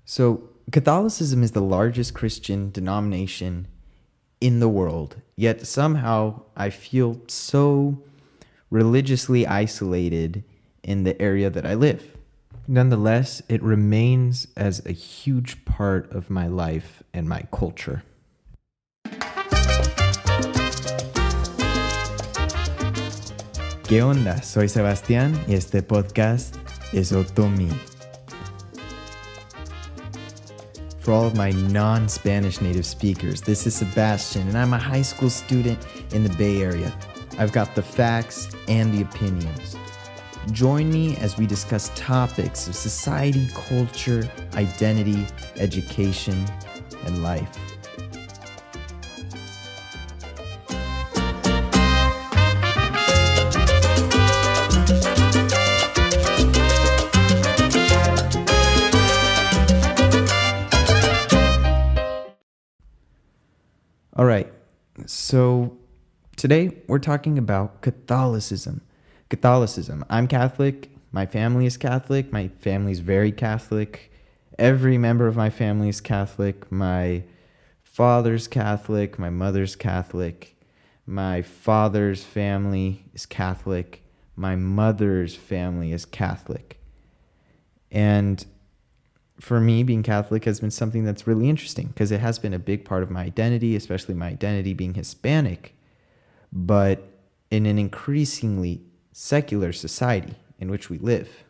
So, Catholicism is the largest Christian denomination in the world, yet somehow I feel so religiously isolated in the area that I live. Nonetheless, it remains as a huge part of my life and my culture. ¿Qué onda? Soy Sebastián y este podcast es Otomi. For all of my non-Spanish native speakers, this is Sebastian, and I'm a high school student in the Bay Area. I've got the facts and the opinions. Join me as we discuss topics of society, culture, identity, education, and life. All right, so today we're talking about Catholicism. I'm Catholic. My family is Catholic. My family is very Catholic. Every member of my family is Catholic. My father's Catholic. My mother's Catholic. My father's family is Catholic. My mother's family is Catholic. And for me, being Catholic has been something that's really interesting because it has been a big part of my identity, especially my identity being Hispanic, but in an increasingly secular society in which we live.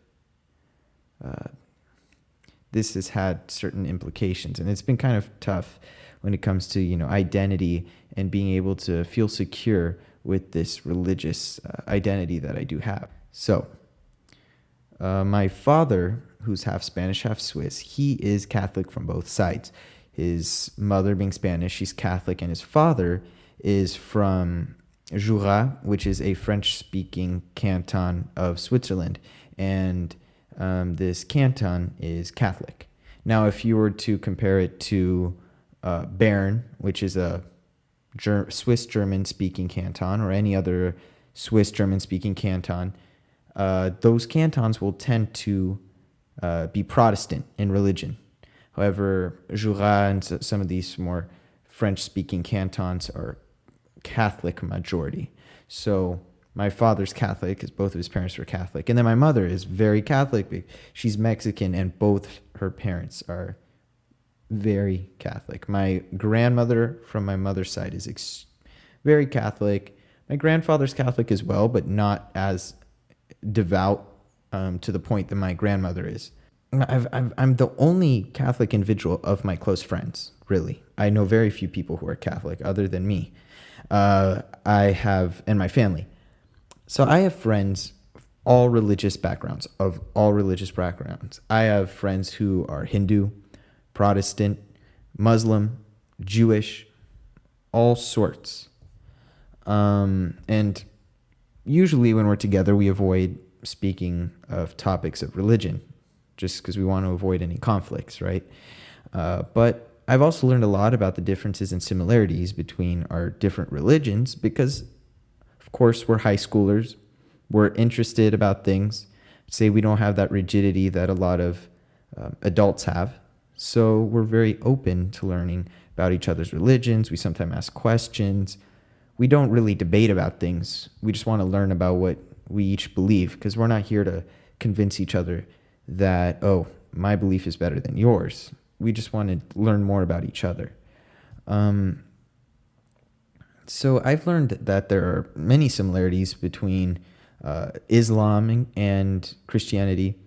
This has had certain implications, and it's been kind of tough when it comes to, identity and being able to feel secure with this religious identity that I do have. So, my father, who's half Spanish, half Swiss, he is Catholic from both sides. His mother being Spanish, she's Catholic, and his father is from Jura, which is a French-speaking canton of Switzerland, and this canton is Catholic. Now, if you were to compare it to Bern, which is a Swiss German-speaking canton, or any other Swiss German-speaking canton, those cantons will tend to be Protestant in religion. However, Jura and some of these more French-speaking cantons are Catholic majority. So my father's Catholic because both of his parents were Catholic. And then my mother is very Catholic. She's Mexican and both her parents are very Catholic. My grandmother from my mother's side is very Catholic. My grandfather's Catholic as well, but not as devout to the point that my grandmother is. I'm the only Catholic individual of my close friends, really. I know very few people who are Catholic other than me. I have, and my family. So I have friends of all religious backgrounds. I have friends who are Hindu, Protestant, Muslim, Jewish, all sorts. And usually when we're together, we avoid speaking of topics of religion just because we want to avoid any conflicts, right? But I've also learned a lot about the differences and similarities between our different religions because, of course, we're high schoolers. We're interested about things. Say we don't have that rigidity that a lot of adults have. So we're very open to learning about each other's religions. We sometimes ask questions. We don't really debate about things. We just want to learn about what we each believe because we're not here to convince each other that, oh, my belief is better than yours. We just want to learn more about each other. So I've learned that there are many similarities between Islam and Christianity,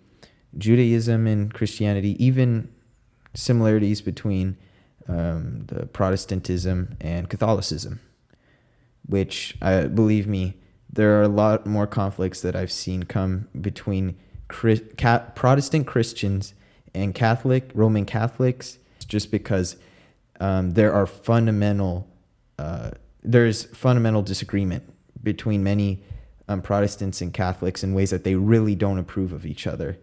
Judaism and Christianity, even similarities between the Protestantism and Catholicism, which, believe me, there are a lot more conflicts that I've seen come between Protestant Christians and Roman Catholics, just because there's fundamental disagreement between many Protestants and Catholics in ways that they really don't approve of each other.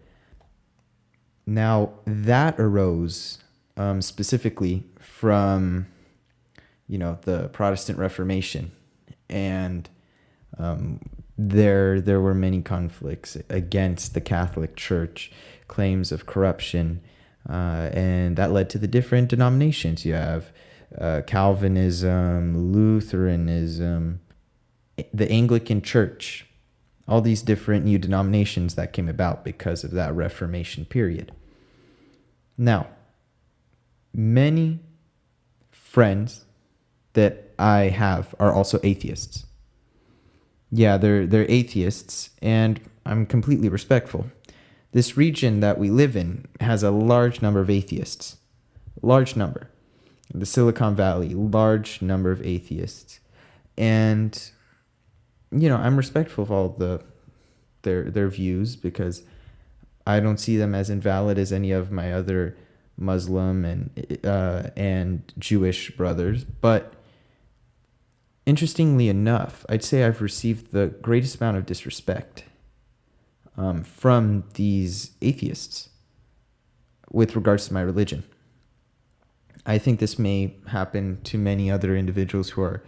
Now, that arose specifically from, the Protestant Reformation, and there were many conflicts against the Catholic Church, claims of corruption, And that led to the different denominations. You have Calvinism, Lutheranism, the Anglican Church, all these different new denominations that came about because of that Reformation period. Now, many friends that I have are also atheists. Yeah, they're atheists, and I'm completely respectful. This region that we live in has a large number of atheists. Large number. The Silicon Valley, large number of atheists. And I'm respectful of all their views, because I don't see them as invalid as any of my other Muslim and Jewish brothers. But interestingly enough, I'd say I've received the greatest amount of disrespect from these atheists with regards to my religion. I think this may happen to many other individuals who are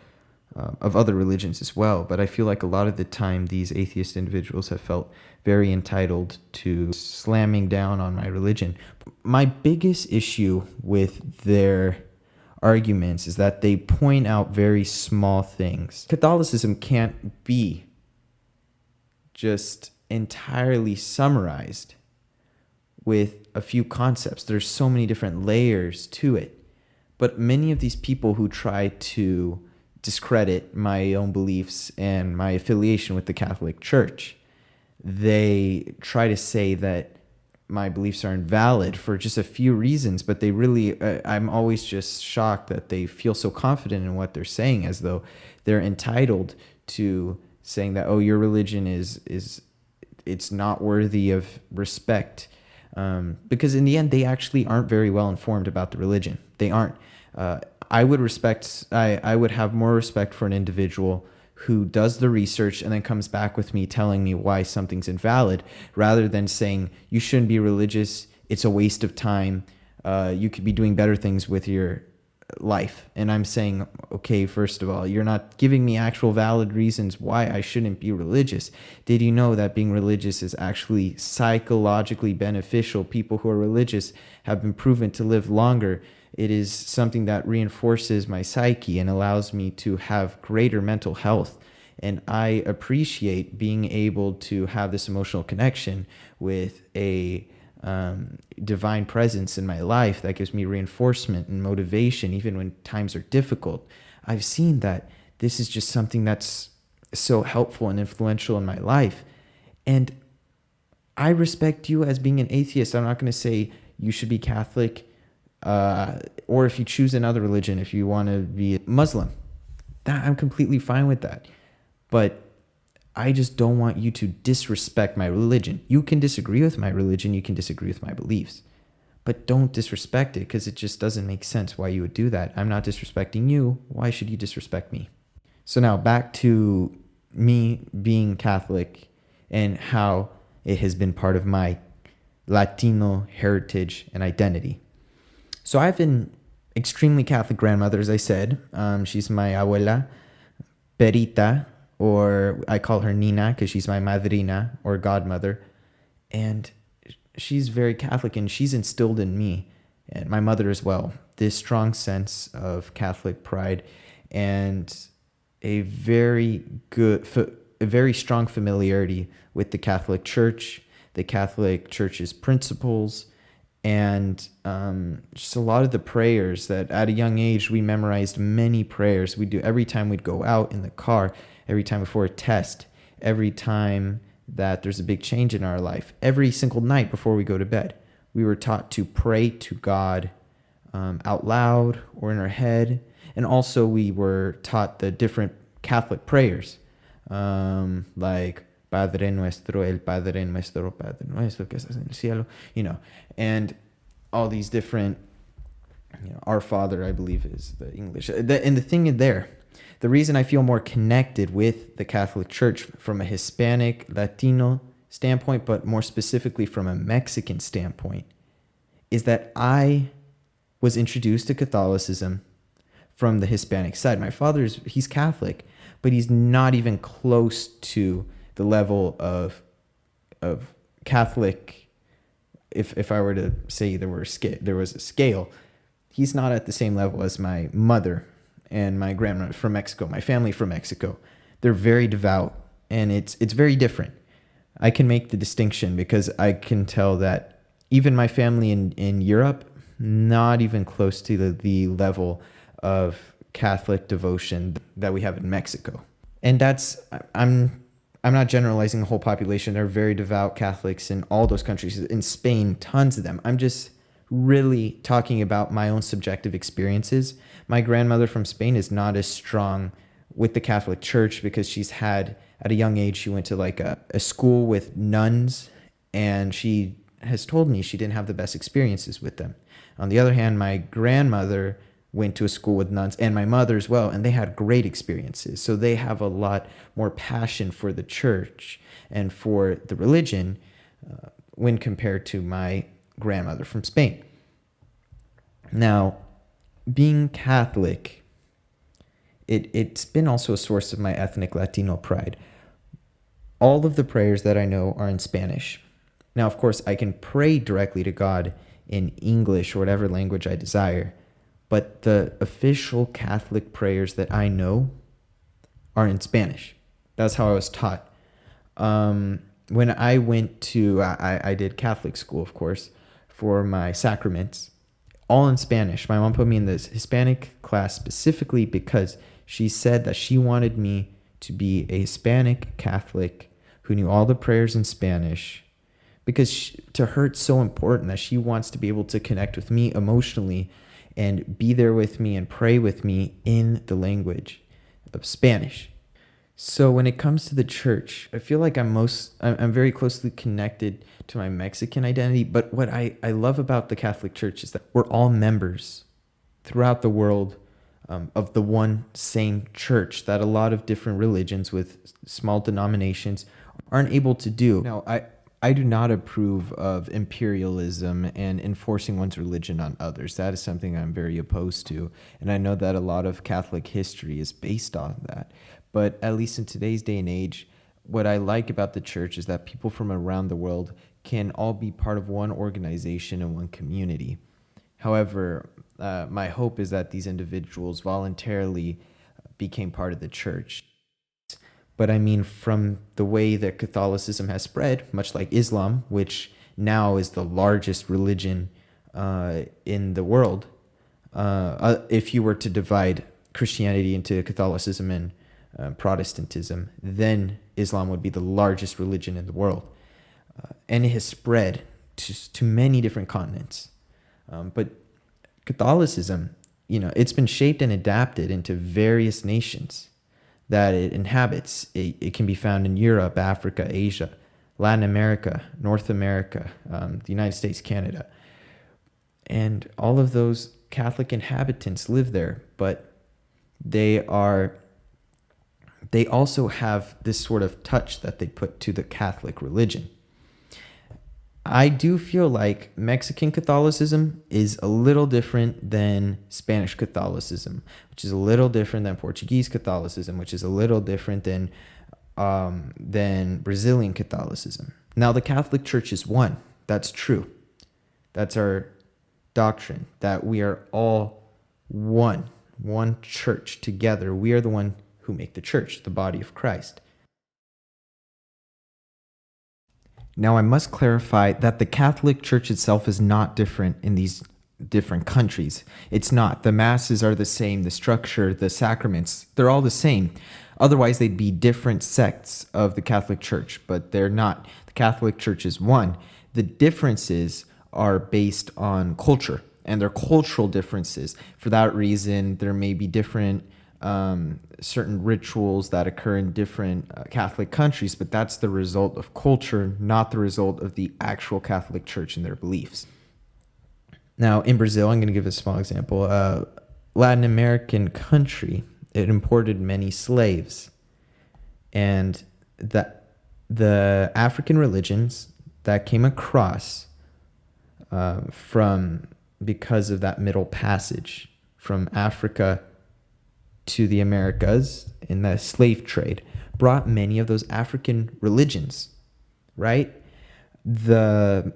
of other religions as well, but I feel like a lot of the time these atheist individuals have felt very entitled to slamming down on my religion. My biggest issue with their arguments is that they point out very small things. Catholicism can't be just entirely summarized with a few concepts. There's so many different layers to it. But many of these people who try to discredit my own beliefs and my affiliation with the Catholic Church, they try to say that my beliefs are invalid for just a few reasons, but they really, I'm always just shocked that they feel so confident in what they're saying, as though they're entitled to saying that, oh, your religion is it's not worthy of respect. Because in the end, they actually aren't very well informed about the religion. They aren't. I would have more respect for an individual who does the research and then comes back with me telling me why something's invalid, rather than saying you shouldn't be religious, it's a waste of time, you could be doing better things with your life. And I'm saying, okay, first of all, you're not giving me actual valid reasons why I shouldn't be religious. Did you know that being religious is actually psychologically beneficial? People who are religious have been proven to live longer. It is something that reinforces my psyche and allows me to have greater mental health. And I appreciate being able to have this emotional connection with a divine presence in my life that gives me reinforcement and motivation, even when times are difficult. I've seen that this is just something that's so helpful and influential in my life. And I respect you as being an atheist. I'm not going to say you should be Catholic, or if you choose another religion, if you want to be Muslim, that I'm completely fine with that. But I just don't want you to disrespect my religion. You can disagree with my religion, you can disagree with my beliefs, but don't disrespect it, because it just doesn't make sense why you would do that. I'm not disrespecting you. Why should you disrespect me? So now back to me being Catholic and how it has been part of my Latino heritage and identity. So I have an extremely Catholic grandmother, as I said. She's my abuela, Perita, or I call her Nina because she's my madrina or godmother. And she's very Catholic, and she's instilled in me, and my mother as well, this strong sense of Catholic pride and a very strong familiarity with the Catholic Church, the Catholic Church's principles, and just a lot of the prayers that at a young age we memorized. Many prayers we do every time we'd go out in the car, every time before a test, every time that there's a big change in our life, every single night before we go to bed. We were taught to pray to God out loud or in our head. And also we were taught the different Catholic prayers, like Padre Nuestro, el Padre Nuestro, Padre Nuestro que estás en el cielo, and all these different, Our Father, I believe is the English. And the thing is there, the reason I feel more connected with the Catholic Church from a Hispanic, Latino standpoint, but more specifically from a Mexican standpoint, is that I was introduced to Catholicism from the Hispanic side. My father's, he's Catholic, but he's not even close to the level of Catholic if I were to say there was a scale, he's not at the same level as my mother and my grandmother from Mexico, my family from Mexico. They're very devout, and it's very different. I can make the distinction because I can tell that even my family in Europe, not even close to the level of Catholic devotion that we have in Mexico. And I'm not generalizing the whole population. There are very devout Catholics in all those countries. In Spain, tons of them. I'm just really talking about my own subjective experiences. My grandmother from Spain is not as strong with the Catholic Church because at a young age, she went to like a school with nuns, and she has told me she didn't have the best experiences with them. On the other hand, my grandmother went to a school with nuns, and my mother as well, and they had great experiences. So they have a lot more passion for the church and for the religion when compared to my grandmother from Spain. Now, being Catholic, it's been also a source of my ethnic Latino pride. All of the prayers that I know are in Spanish. Now, of course, I can pray directly to God in English or whatever language I desire, but the official Catholic prayers that I know are in Spanish. That's how I was taught. When I went to, I did Catholic school, of course, for my sacraments, all in Spanish. My mom put me in this Hispanic class specifically because she said that she wanted me to be a Hispanic Catholic who knew all the prayers in Spanish, because to her it's so important that she wants to be able to connect with me emotionally and be there with me and pray with me in the language of Spanish. So when it comes to the church, I feel like I'm very closely connected to my Mexican identity. But what I love about the Catholic Church is that we're all members throughout the world of the one same church that a lot of different religions with small denominations aren't able to do. Now, I do not approve of imperialism and enforcing one's religion on others. That is something I'm very opposed to. And I know that a lot of Catholic history is based on that. But at least in today's day and age, what I like about the church is that people from around the world can all be part of one organization and one community. However, my hope is that these individuals voluntarily became part of the church. But I mean, from the way that Catholicism has spread, much like Islam, which now is the largest religion in the world, if you were to divide Christianity into Catholicism and Protestantism, then Islam would be the largest religion in the world. And it has spread to many different continents. But Catholicism, it's been shaped and adapted into various nations that it inhabits. It can be found in Europe, Africa, Asia, Latin America, North America, the United States, Canada. And all of those Catholic inhabitants live there, but they also have this sort of touch that they put to the Catholic religion. I do feel like Mexican Catholicism is a little different than Spanish Catholicism, which is a little different than Portuguese Catholicism, which is a little different than Brazilian Catholicism. Now, the Catholic Church is one. That's true. That's our doctrine, that we are all one church together. We are the one who make the church, the body of Christ. Now, I must clarify that the Catholic Church itself is not different in these different countries. It's not. The masses are the same, the structure, the sacraments, they're all the same. Otherwise, they'd be different sects of the Catholic Church, but they're not. The Catholic Church is one. The differences are based on culture, and they're cultural differences. For that reason, there may be different certain rituals that occur in different Catholic countries, but that's the result of culture, not the result of the actual Catholic Church and their beliefs. Now, in Brazil, I'm going to give a small example. Latin American country, it imported many slaves, and the African religions that came across because of that middle passage from Africa to the Americas in the slave trade, brought many of those African religions, right? The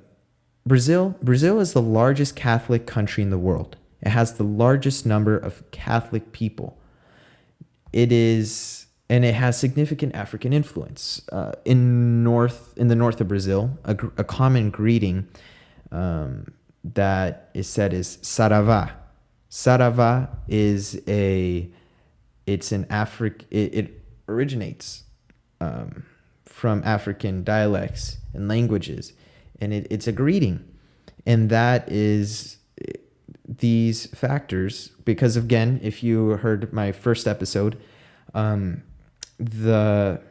Brazil is the largest Catholic country in the world. It has the largest number of Catholic people. And it has significant African influence. In the north of Brazil, a common greeting that is said is Saravá. Saravá it originates from African dialects and languages, and it's a greeting, and that is these factors, because again, if you heard my first episode, the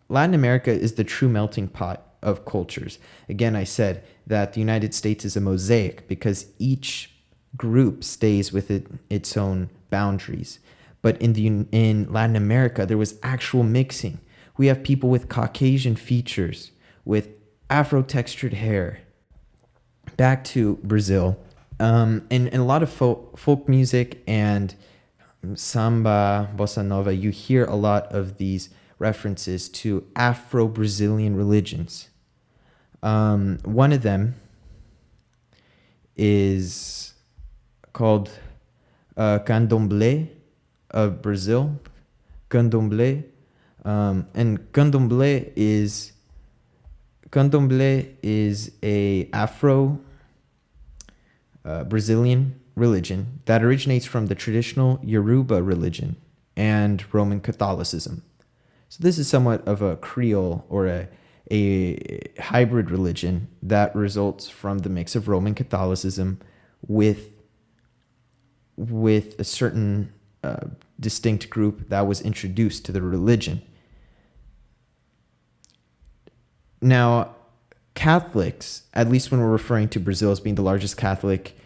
Latin America is the true melting pot of cultures. Again, I said that the United States is a mosaic because each group stays within its own boundaries. But in Latin America, there was actual mixing. We have people with Caucasian features, with Afro-textured hair. Back to Brazil, and a lot of folk music and samba, bossa nova, you hear a lot of these references to Afro-Brazilian religions. One of them is called Candomblé of Brazil. Candomblé. And Candomblé is a Afro Brazilian religion that originates from the traditional Yoruba religion and Roman Catholicism. So this is somewhat of a Creole or a hybrid religion that results from the mix of Roman Catholicism with a certain distinct group that was introduced to the religion. Now, Catholics, at least when we're referring to Brazil as being the largest Catholic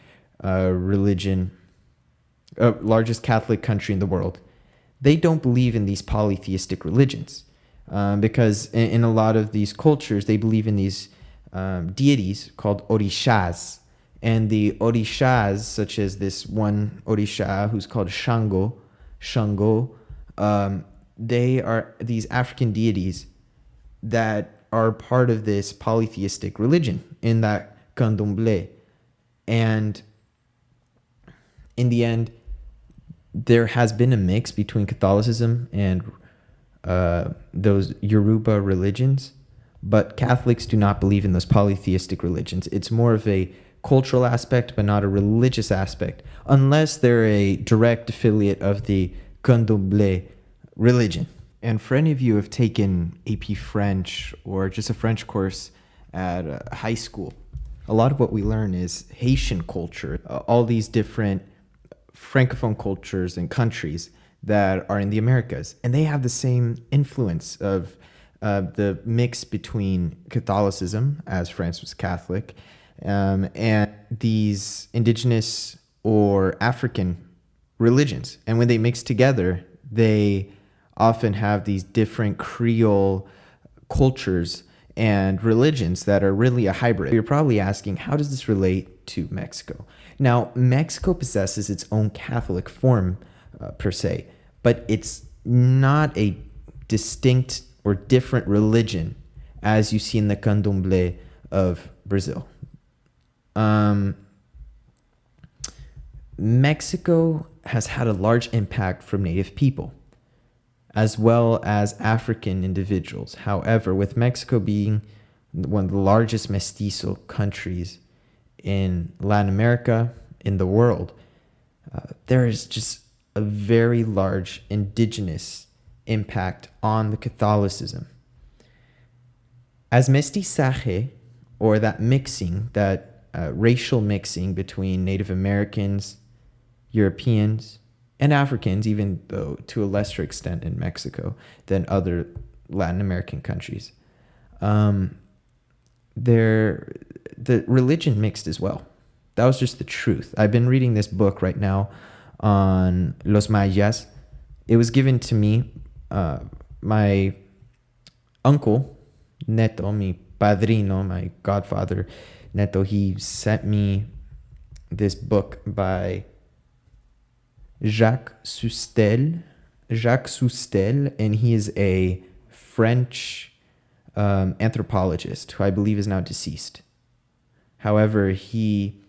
largest Catholic country in the world, they don't believe in these polytheistic religions because in a lot of these cultures, they believe in these deities called orishas. And the orishas, such as this one orisha who's called Shango, they are these African deities that are part of this polytheistic religion in that candomblé. And in the end, there has been a mix between Catholicism and those Yoruba religions, but Catholics do not believe in those polytheistic religions. It's more of a cultural aspect, but not a religious aspect, unless they're a direct affiliate of the candomblé religion. And for any of you who have taken AP French or just a French course at high school, a lot of what we learn is Haitian culture, all these different Francophone cultures and countries that are in the Americas. And they have the same influence of the mix between Catholicism, as France was Catholic, and these indigenous or African religions. And when they mix together, they often have these different Creole cultures and religions that are really a hybrid. You're probably asking, how does this relate to Mexico? Now, Mexico possesses its own Catholic form per se, but it's not a distinct or different religion as you see in the candomblé of Brazil. Mexico has had a large impact from native people, as well as African individuals. However, with Mexico being one of the largest mestizo countries in Latin America, in the world, there is just a very large indigenous impact on the Catholicism. As mestizaje, or that mixing, that racial mixing between Native Americans, Europeans, and Africans, even though to a lesser extent in Mexico than other Latin American countries, the religion mixed as well. That was just the truth. I've been reading this book right now on Los Mayas. It was given to me, my uncle, Neto, mi padrino, my godfather, Neto, he sent me this book by Jacques Soustelle, and he is a French anthropologist who I believe is now deceased. However, he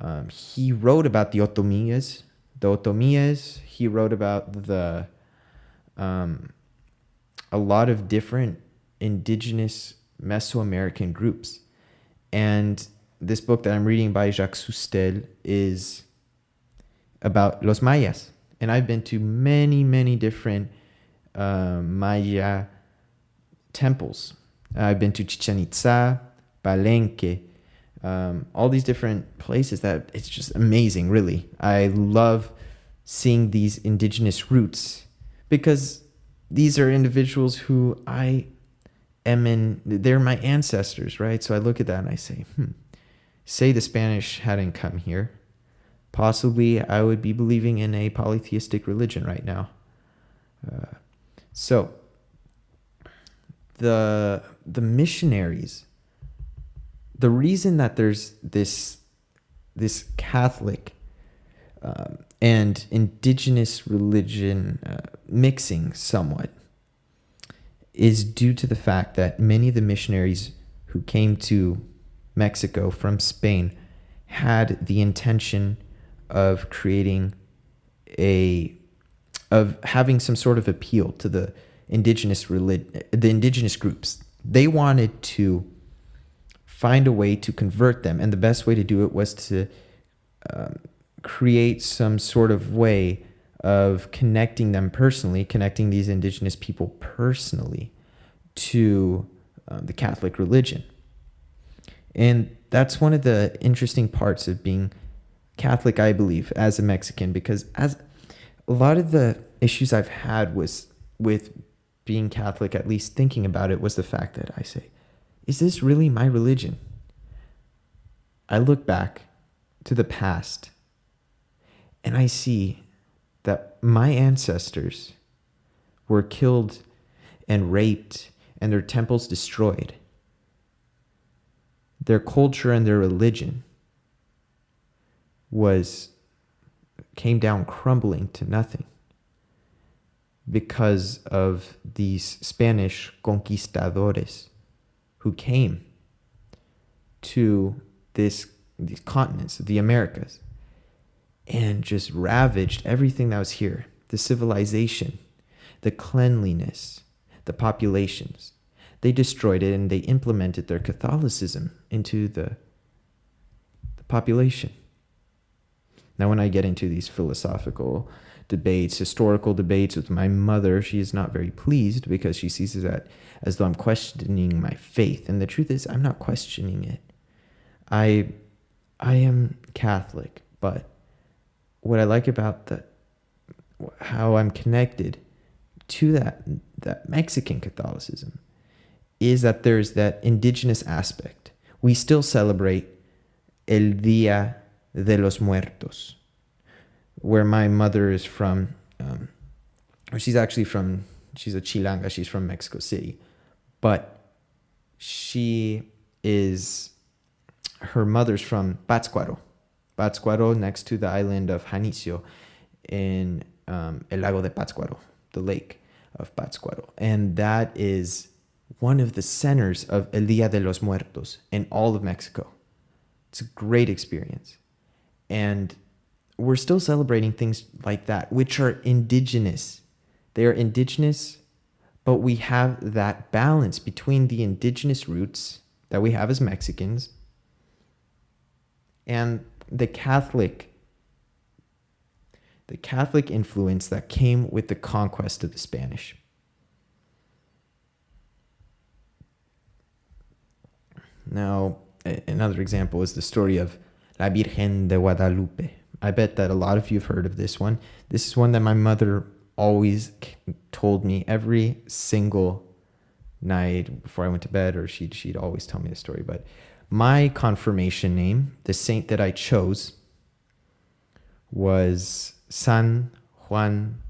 wrote about the Otomíes. The Otomíes. He wrote about a lot of different indigenous Mesoamerican groups. And this book that I'm reading by Jacques Sustel is about Los Mayas. And I've been to many, many different Maya temples. I've been to Chichen Itza, Palenque, all these different places that it's just amazing, really. I love seeing these indigenous roots because these are individuals who they're my ancestors, right? So I look at that and I say, say the Spanish hadn't come here, possibly I would be believing in a polytheistic religion right now. So the missionaries, the reason that there's this Catholic and indigenous religion mixing somewhat is due to the fact that many of the missionaries who came to Mexico from Spain had the intention of creating of having some sort of appeal to the indigenous groups. They wanted to find a way to convert them, and the best way to do it was to create some sort of way of connecting them personally, connecting these indigenous people personally to the Catholic religion. And that's one of the interesting parts of being Catholic, I believe, as a Mexican, because as a lot of the issues I've had was with being Catholic, at least thinking about it, was the fact that I say, is this really my religion? I look back to the past and I see that my ancestors were killed and raped and their temples destroyed. Their culture and their religion came down crumbling to nothing because of these Spanish conquistadores who came to these continents, the Americas, and just ravaged everything that was here. The civilization, the cleanliness, the populations. They destroyed it and they implemented their Catholicism into the population. Now, when I get into these philosophical debates, historical debates with my mother, she is not very pleased because she sees that as though I'm questioning my faith. And the truth is, I'm not questioning it. I am Catholic, but what I like about how I'm connected to that Mexican Catholicism is that there's that indigenous aspect. We still celebrate El Día de los Muertos, where my mother is from, she's a Chilanga, she's from Mexico City, but her mother's from Pátzcuaro, next to the island of Janicio in El Lago de Pátzcuaro, the lake of Pátzcuaro. And that is one of the centers of El Día de los Muertos in all of Mexico. It's a great experience. And we're still celebrating things like that, which are indigenous. They are indigenous, but we have that balance between the indigenous roots that we have as Mexicans and the Catholic influence that came with the conquest of the Spanish. Now, another example is the story of La Virgen de Guadalupe. I bet that a lot of you have heard of this one. This is one that my mother always told me every single night before I went to bed, or she'd always tell me the story. But my confirmation name, the saint that I chose, was San Juan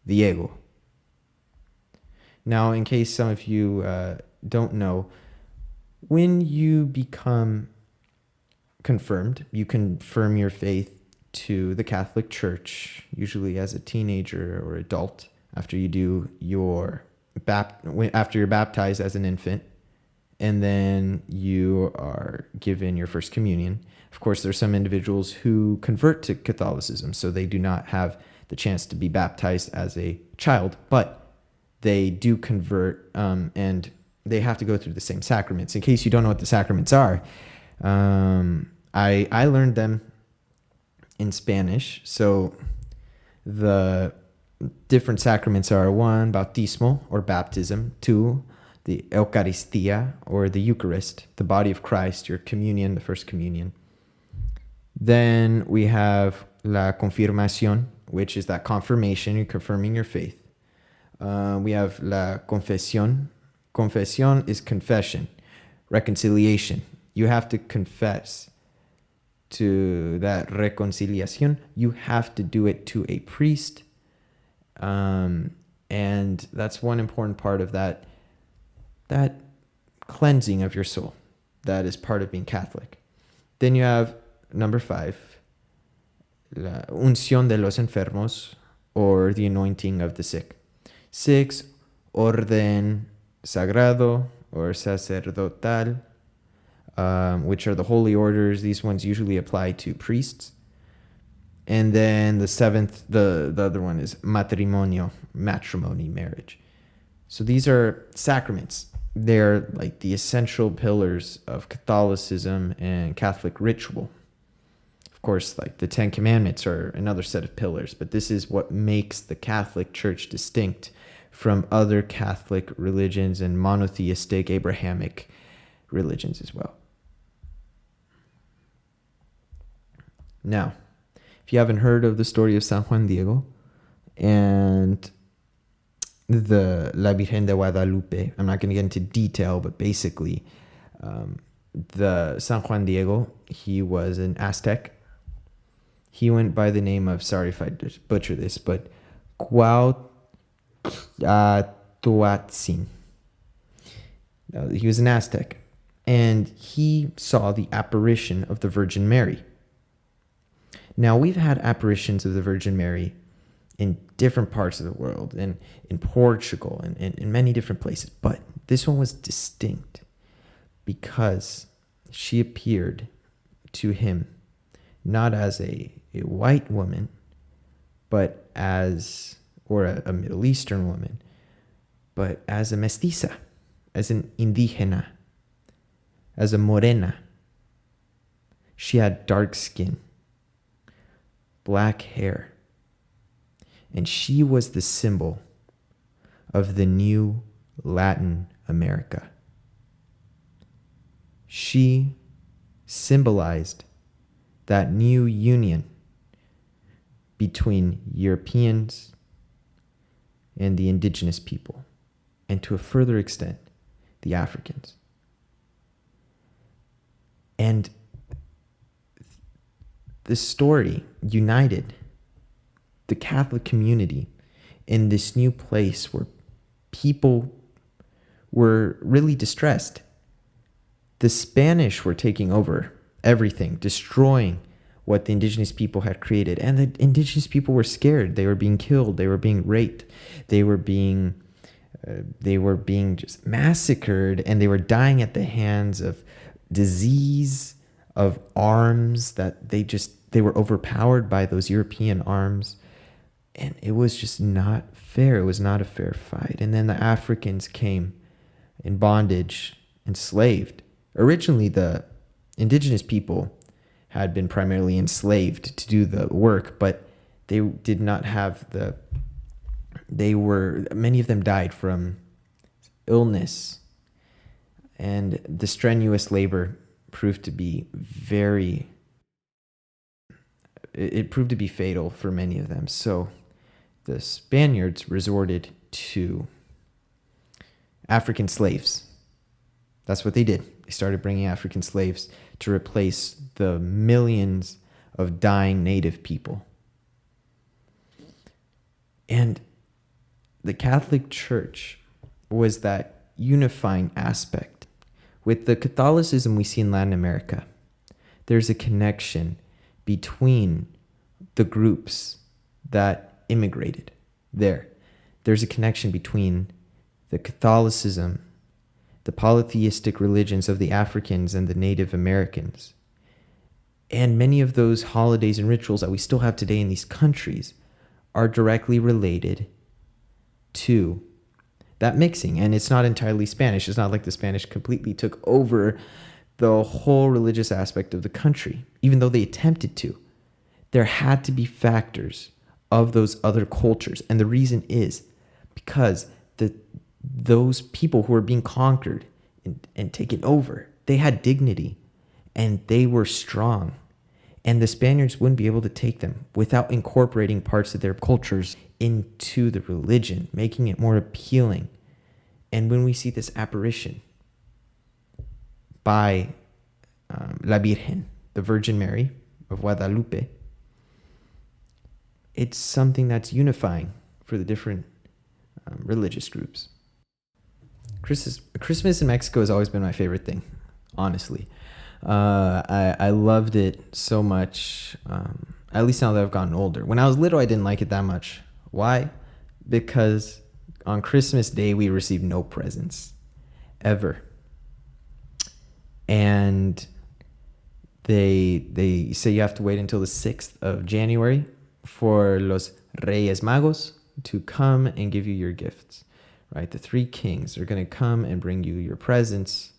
Diego. Now, in case some of you don't know, when you become confirmed, you confirm your faith to the Catholic Church, usually as a teenager or adult, after you're baptized as an infant. and then you are given your first communion. Of course, there's some individuals who convert to Catholicism, so they do not have the chance to be baptized as a child, but they do convert, and they have to go through the same sacraments. In case you don't know what the sacraments are, I learned them in Spanish. So the different sacraments are: 1, bautismo, or baptism; 2, the Eucharistia, or the Eucharist, the body of Christ, your communion, the first communion. Then we have la confirmación, which is that confirmation, you're confirming your faith. We have la confesión. Confesión is confession, reconciliation. You have to confess to that reconciliación. You have to do it to a priest. And that's one important part of that cleansing of your soul. That is part of being Catholic. Then you have number 5, la unción de los enfermos, or the anointing of the sick. 6, orden sagrado or sacerdotal, which are the holy orders. These ones usually apply to priests. And then the 7th, the other one is matrimonio, matrimony, marriage. So these are sacraments. They're like the essential pillars of Catholicism and Catholic ritual. Of course, like the 10 Commandments are another set of pillars, but this is what makes the Catholic Church distinct from other Catholic religions and monotheistic Abrahamic religions as well. Now, if you haven't heard of the story of San Juan Diego and the La Virgen de Guadalupe, I'm not going to get into detail, but basically, the San Juan Diego, he was an Aztec. He went by the name of, sorry if I butcher this, but Cuauhtémoc. He was an Aztec, and he saw the apparition of the Virgin Mary. Now, we've had apparitions of the Virgin Mary in different parts of the world, and in Portugal, and in many different places, but this one was distinct because she appeared to him not as a white woman, but or a Middle Eastern woman, but as a mestiza, as an indígena, as a morena. She had dark skin, black hair, and she was the symbol of the new Latin America. She symbolized that new union between Europeans and the indigenous people, and to a further extent, the Africans. And this story united the Catholic community in this new place where people were really distressed. The Spanish were taking over everything, destroying what the indigenous people had created. And the indigenous people were scared. They were being killed. They were being raped. They were being just massacred, and they were dying at the hands of disease, of arms that they were overpowered by those European arms. And it was just not fair. It was not a fair fight. And then the Africans came in bondage, enslaved. Originally, the indigenous people had been primarily enslaved to do the work, but they did not have many of them died from illness, and the strenuous labor proved to be it proved to be fatal for many of them. So the Spaniards resorted to African slaves. That's what they did. They started bringing African slaves to replace the millions of dying native people. And the Catholic Church was that unifying aspect. With the Catholicism we see in Latin America, there's a connection between the groups that immigrated there. There's a connection between the Catholicism the polytheistic religions of the Africans and the Native Americans. And many of those holidays and rituals that we still have today in these countries are directly related to that mixing. And it's not entirely Spanish. It's not like the Spanish completely took over the whole religious aspect of the country, even though they attempted to. There had to be factors of those other cultures. And the reason is because those people who were being conquered and taken over, they had dignity and they were strong. And the Spaniards wouldn't be able to take them without incorporating parts of their cultures into the religion, making it more appealing. And when we see this apparition by La Virgen, the Virgin Mary of Guadalupe, it's something that's unifying for the different religious groups. Christmas in Mexico has always been my favorite thing, honestly. I loved it so much, at least now that I've gotten older. When I was little, I didn't like it that much. Why? Because on Christmas Day, we received no presents, ever. And they say you have to wait until the 6th of January for los Reyes Magos to come and give you your gifts, right? The three kings are going to come and bring you your presents.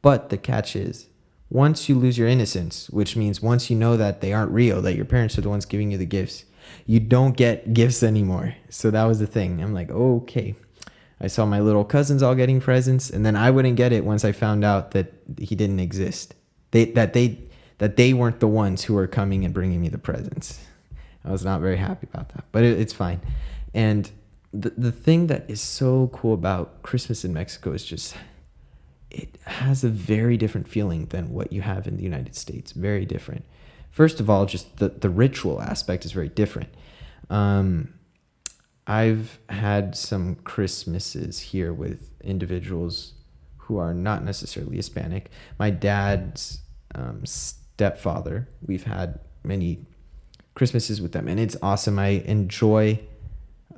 But the catch is, once you lose your innocence, which means once you know that they aren't real, that your parents are the ones giving you the gifts, you don't get gifts anymore. So that was the thing. I'm like, okay. I saw my little cousins all getting presents, and then I wouldn't get it once I found out that he didn't exist. That they weren't the ones who were coming and bringing me the presents. I was not very happy about that, but it's fine. And the thing that is so cool about Christmas in Mexico is just, it has a very different feeling than what you have in the United States. Very different. First of all, just the ritual aspect is very different. I've had some Christmases here with individuals who are not necessarily Hispanic. My dad's stepfather, we've had many Christmases with them, and it's awesome. I enjoy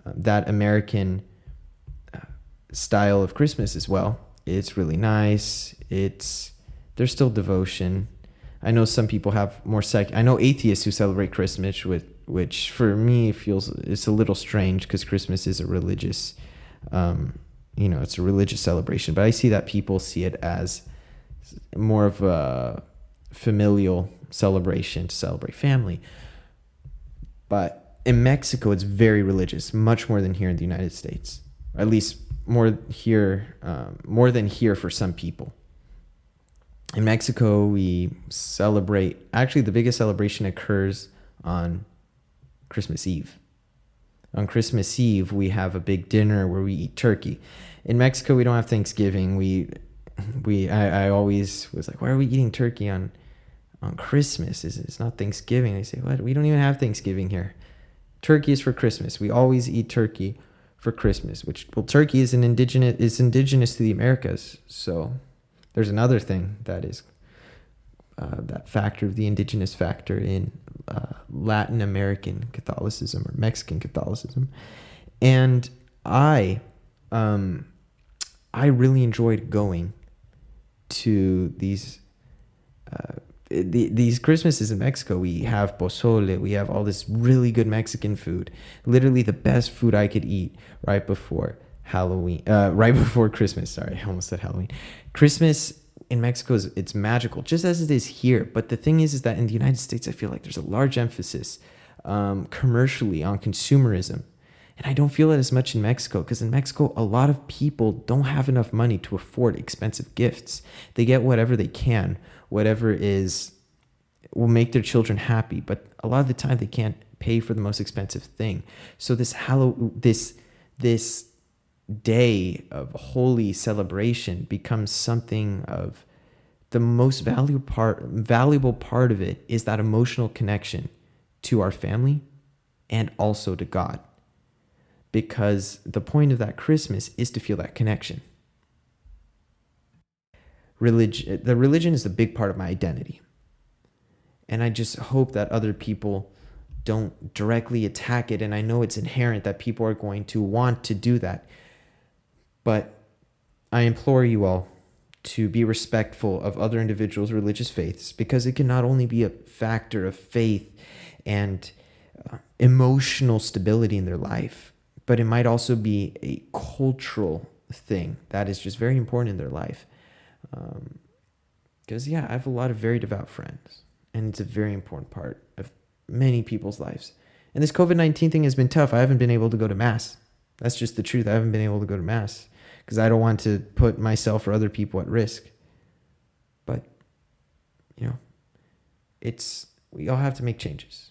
that American style of Christmas as well. It's really nice. There's still devotion. I know some people have more I know atheists who celebrate Christmas, which for me it's a little strange because Christmas is a religious, it's a religious celebration. But I see that people see it as more of a familial celebration to celebrate family. But in Mexico, it's very religious, much more than here in the United States. At least more than here for some people. In Mexico, we celebrate, actually the biggest celebration occurs on Christmas Eve. On Christmas Eve, we have a big dinner where we eat turkey. In Mexico, we don't have Thanksgiving. I always was like, why are we eating turkey on Christmas? It's not Thanksgiving. They say, what? We don't even have Thanksgiving here. Turkey is for Christmas. We always eat turkey for Christmas, turkey is indigenous to the Americas. So there's another thing that is that factor of the indigenous factor in Latin American Catholicism or Mexican Catholicism. And I really enjoyed going to these Christmases in Mexico. We have pozole, we have all this really good Mexican food, literally the best food I could eat right before Christmas. Sorry, I almost said Halloween. Christmas in Mexico it's magical, just as it is here. But the thing is that in the United States, I feel like there's a large emphasis commercially on consumerism. And I don't feel it as much in Mexico, because in Mexico, a lot of people don't have enough money to afford expensive gifts. They get whatever they can, whatever will make their children happy. But a lot of the time, they can't pay for the most expensive thing. So this day of holy celebration becomes something of the most valuable part of it is that emotional connection to our family and also to God. Because the point of that Christmas is to feel that connection. The religion is a big part of my identity. And I just hope that other people don't directly attack it. And I know it's inherent that people are going to want to do that. But I implore you all to be respectful of other individuals' religious faiths, because it can not only be a factor of faith and emotional stability in their life, but it might also be a cultural thing that is just very important in their life. Because, yeah, I have a lot of very devout friends, and it's a very important part of many people's lives. And this COVID-19 thing has been tough. I haven't been able to go to Mass. That's just the truth. I haven't been able to go to Mass because I don't want to put myself or other people at risk. But, we all have to make changes.